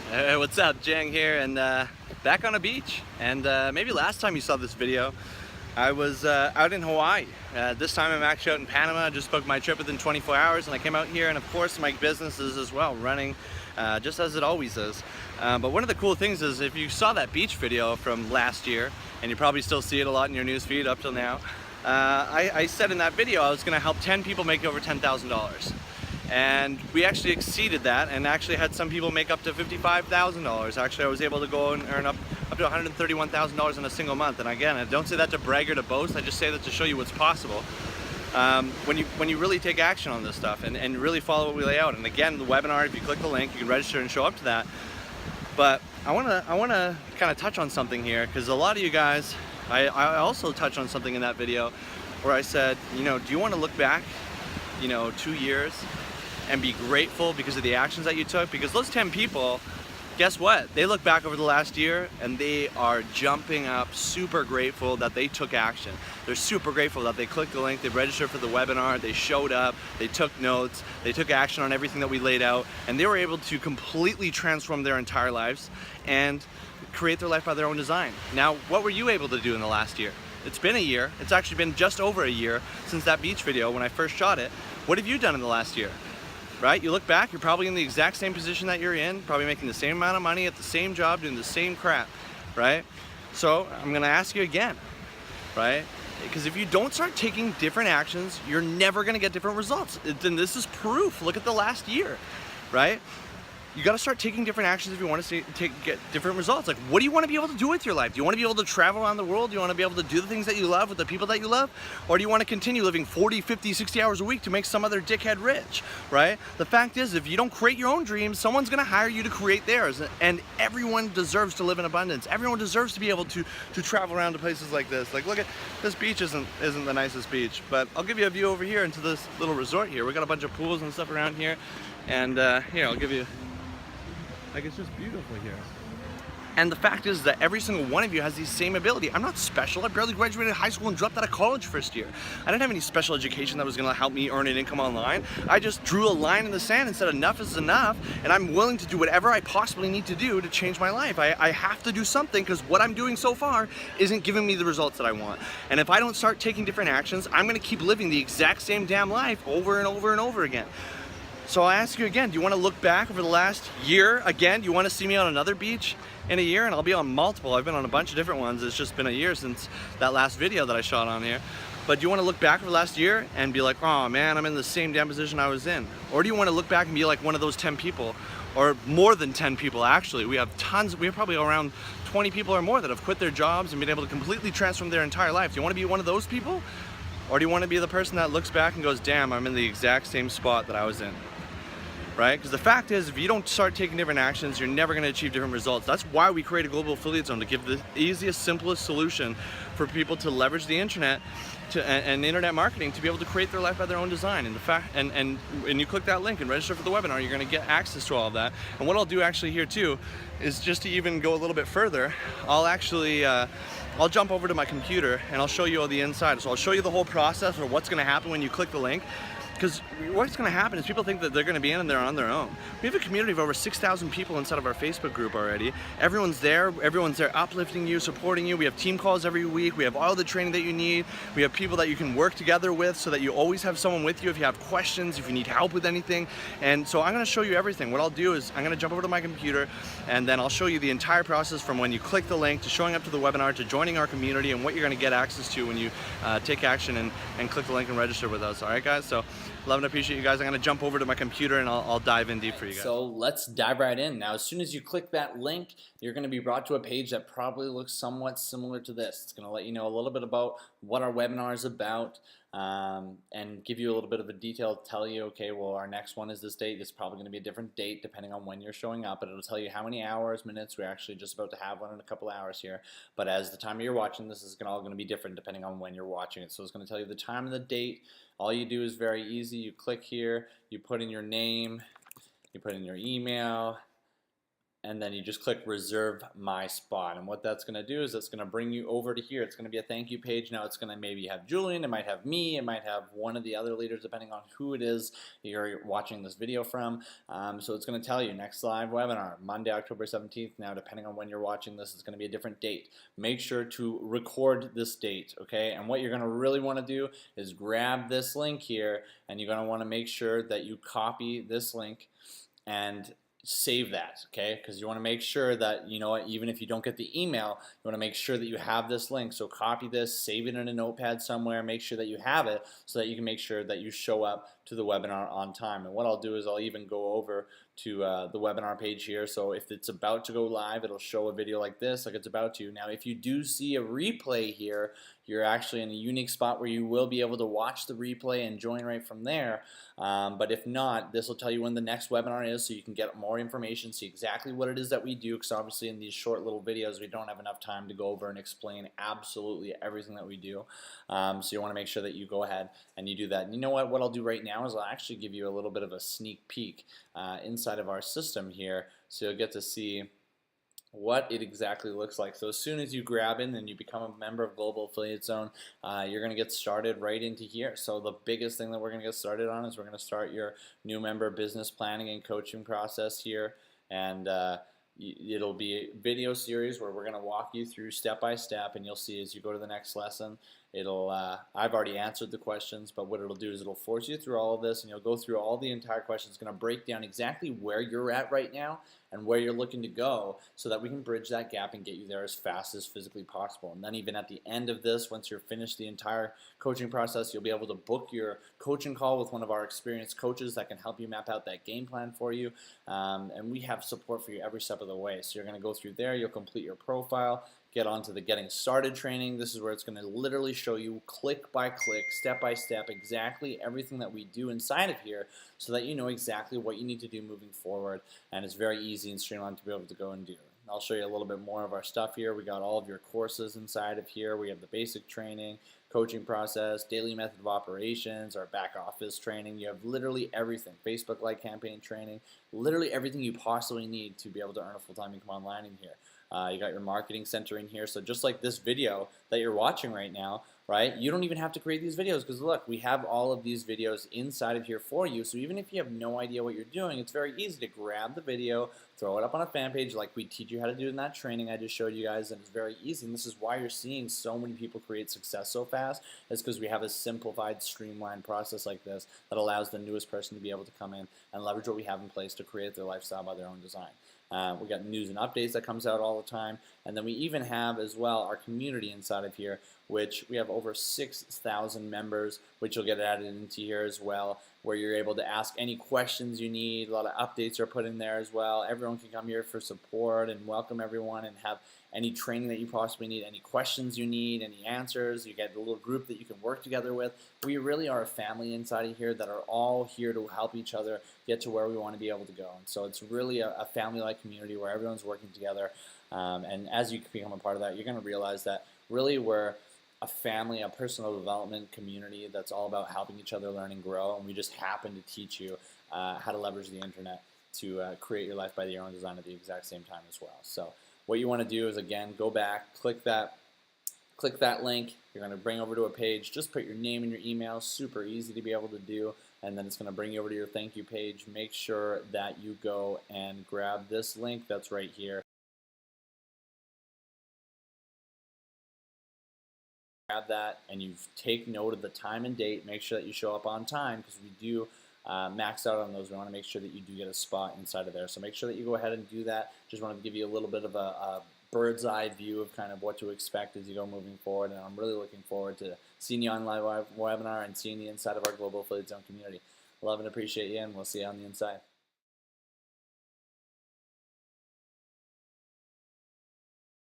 Hey, what's up? Jang here, and back on a beach. And maybe last time you saw this video, I was out in Hawaii. This time I'm actually out in Panama. I just booked my trip within 24 hours, and I came out here, and of course my business is as well, running just as it always is. But one of the cool things is, if you saw that beach video from last year, and you probably still see it a lot in your newsfeed up till now, I said in that video I was going to help 10 people make over $10,000. And we actually exceeded that, and actually had some people make up to $55,000. Actually, I was able to go and earn up to $131,000 in a single month. And again, I don't say that to brag or to boast. I just say that to show you what's possible when you really take action on this stuff and really follow what we lay out. And again, the webinar, if you click the link, you can register and show up to that. But I want to kind of touch on something here, because a lot of you guys, I also touched on something in that video where I said, do you want to look back 2 years and be grateful because of the actions that you took? Because those 10 people, guess what? They look back over the last year and they are jumping up, super grateful that they took action. They're super grateful that they clicked the link, they registered for the webinar, they showed up, they took notes, they took action on everything that we laid out, and they were able to completely transform their entire lives and create their life by their own design. Now, what were you able to do in the last year? It's been a year. It's actually been just over a year since that beach video when I first shot it. What have you done in the last year? Right? You look back, you're probably in the exact same position that you're in, probably making the same amount of money at the same job, doing the same crap, right? So I'm gonna ask you again, right? Because if you don't start taking different actions, you're never gonna get different results. And this is proof. Look at the last year, right? You got to start taking different actions if you want to get different results. Like, what do you want to be able to do with your life? Do you want to be able to travel around the world? Do you want to be able to do the things that you love with the people that you love? Or do you want to continue living 40, 50, 60 hours a week to make some other dickhead rich, right? The fact is, if you don't create your own dreams, someone's going to hire you to create theirs. And everyone deserves to live in abundance. Everyone deserves to be able to travel around to places like this. Like, look at this beach. Isn't the nicest beach, but I'll give you a view over here into this little resort here. We got a bunch of pools and stuff around here. And here, I'll give you. Like, it's just beautiful here. And the fact is that every single one of you has the same ability. I'm not special. I barely graduated high school and dropped out of college first year. I didn't have any special education that was gonna help me earn an income online. I just drew a line in the sand and said enough is enough, and I'm willing to do whatever I possibly need to do to change my life. I have to do something, because what I'm doing so far isn't giving me the results that I want. And if I don't start taking different actions, I'm gonna keep living the exact same damn life over and over and over again. So I ask you again, do you want to look back over the last year again? Do you want to see me on another beach in a year? And I'll be on multiple. I've been on a bunch of different ones. It's just been a year since that last video that I shot on here. But do you want to look back over the last year and be like, oh man, I'm in the same damn position I was in? Or do you want to look back and be like one of those 10 people, or more than 10 people actually? We have probably around 20 people or more that have quit their jobs and been able to completely transform their entire life. Do you want to be one of those people? Or do you want to be the person that looks back and goes, damn, I'm in the exact same spot that I was in? Right? Because the fact is, if you don't start taking different actions, you're never going to achieve different results. That's why we create a global affiliate zone, to give the easiest, simplest solution for people to leverage the internet and internet marketing to be able to create their life by their own design. And the fact, and you click that link and register for the webinar, you're going to get access to all of that. And what I'll do actually here too is, just to even go a little bit further, I'll jump over to my computer and I'll show you all the inside. So I'll show you the whole process, or what's going to happen when you click the link. Because what's going to happen is people think that they're going to be in and they're on their own. We have a community of over 6,000 people inside of our Facebook group already. Everyone's there uplifting you, supporting you. We have team calls every week. We have all the training that you need. We have people that you can work together with, so that you always have someone with you if you have questions, if you need help with anything. And so I'm going to show you everything. What I'll do is I'm going to jump over to my computer, and then I'll show you the entire process, from when you click the link to showing up to the webinar to joining our community, and what you're going to get access to when you take action and click the link and register with us. All right, guys? So love and appreciate you guys. I'm going to jump over to my computer and I'll dive in deep for you guys. So let's dive right in. Now, as soon as you click that link, you're going to be brought to a page that probably looks somewhat similar to this. It's going to let you know a little bit about what our webinar is about, and give you a little bit of a detail, tell you, okay, well, our next one is this date. It's probably going to be a different date depending on when you're showing up, but it'll tell you how many hours, minutes. We're actually just about to have one in a couple of hours here, but as the time you're watching this is all going to be different depending on when you're watching it. So it's going to tell you the time and the date. All you do is very easy. You click here, you put in your name, you put in your email, and then you just click reserve my spot. And what that's going to do is it's going to bring you over to here. It's going to be a thank you page. Now it's going to maybe have Julian, it might have me, it might have one of the other leaders depending on who it is you're watching this video from. So it's going to tell you next live webinar Monday, October 17th. Now depending on when you're watching this, it's going to be a different date. Make sure to record this date, okay? And what you're going to really want to do is grab this link here, and you're going to want to make sure that you copy this link and save that, okay? Because you want to make sure that, you know, even if you don't get the email, you want to make sure that you have this link. So copy this, save it in a notepad somewhere, make sure that you have it so that you can make sure that you show up to the webinar on time. And what I'll do is I'll even go over to the webinar page here. So if it's about to go live, it'll show a video like this, like it's about to. Now, if you do see a replay here, you're actually in a unique spot where you will be able to watch the replay and join right from there. But if not, this will tell you when the next webinar is so you can get more information, see exactly what it is that we do, because obviously in these short little videos we don't have enough time to go over and explain absolutely everything that we do. So you want to make sure that you go ahead and you do that. And you know what I'll do right now is I'll actually give you a little bit of a sneak peek inside of our system here, so you'll get to see what it exactly looks like. So as soon as you grab in and you become a member of Global Affiliate Zone, you're going to get started right into here. So the biggest thing that we're going to get started on is we're going to start your new member business planning and coaching process here. And it'll be a video series where we're going to walk you through step by step, and you'll see as you go to the next lesson, it'll I've already answered the questions, but what it'll do is it'll force you through all of this, and you'll go through all the entire questions. It's going to break down exactly where you're at right now and where you're looking to go, so that we can bridge that gap and get you there as fast as physically possible. And then even at the end of this, once you're finished the entire coaching process, you'll be able to book your coaching call with one of our experienced coaches that can help you map out that game plan for you. And we have support for you every step of the way. So you're going to go through there, you'll complete your profile, get onto the Getting Started training. This is where it's going to literally show you click by click, step by step, exactly everything that we do inside of here, so that you know exactly what you need to do moving forward. And it's very easy and streamlined to be able to go and do. I'll show you a little bit more of our stuff here. We got all of your courses inside of here. We have the basic training, coaching process, daily method of operations, our back office training. You have literally everything. Facebook like campaign training, literally everything you possibly need to be able to earn a full-time income online in here. You got your marketing center in here. So just like this video that you're watching right now, right? You don't even have to create these videos, because look, we have all of these videos inside of here for you. So even if you have no idea what you're doing, it's very easy to grab the video, throw it up on a fan page like we teach you how to do in that training I just showed you guys, and it's very easy. And this is why you're seeing so many people create success so fast, is because we have a simplified, streamlined process like this that allows the newest person to be able to come in and leverage what we have in place to create their lifestyle by their own design. We got news and updates that comes out all the time, and then we even have as well our community inside of here, which we have over 6,000 members, which you'll get added into here as well, where you're able to ask any questions you need. A lot of updates are put in there as well. Everyone can come here for support and welcome everyone and have any training that you possibly need, any questions you need, any answers. You get a little group that you can work together with. We really are a family inside of here that are all here to help each other get to where we want to be able to go. And so it's really a family-like community where everyone's working together. And as you become a part of that, you're going to realize that really we're a family, a personal development community that's all about helping each other learn and grow. And we just happen to teach you how to leverage the internet to create your life by your own design at the exact same time as well. So what you want to do is, again, go back, click that link. You're going to bring over to a page. Just put your name and your email. Super easy to be able to do. And then it's going to bring you over to your thank you page. Make sure that you go and grab this link that's right here. Grab that, and you take note of the time and date. Make sure that you show up on time, because we do max out on those. We want to make sure that you do get a spot inside of there. So make sure that you go ahead and do that. Just wanted to give you a little bit of a bird's eye view of kind of what to expect as you go moving forward. And I'm really looking forward to seeing you on live webinar and seeing you inside of our Global Affiliate Zone community. Love and appreciate you, and we'll see you on the inside.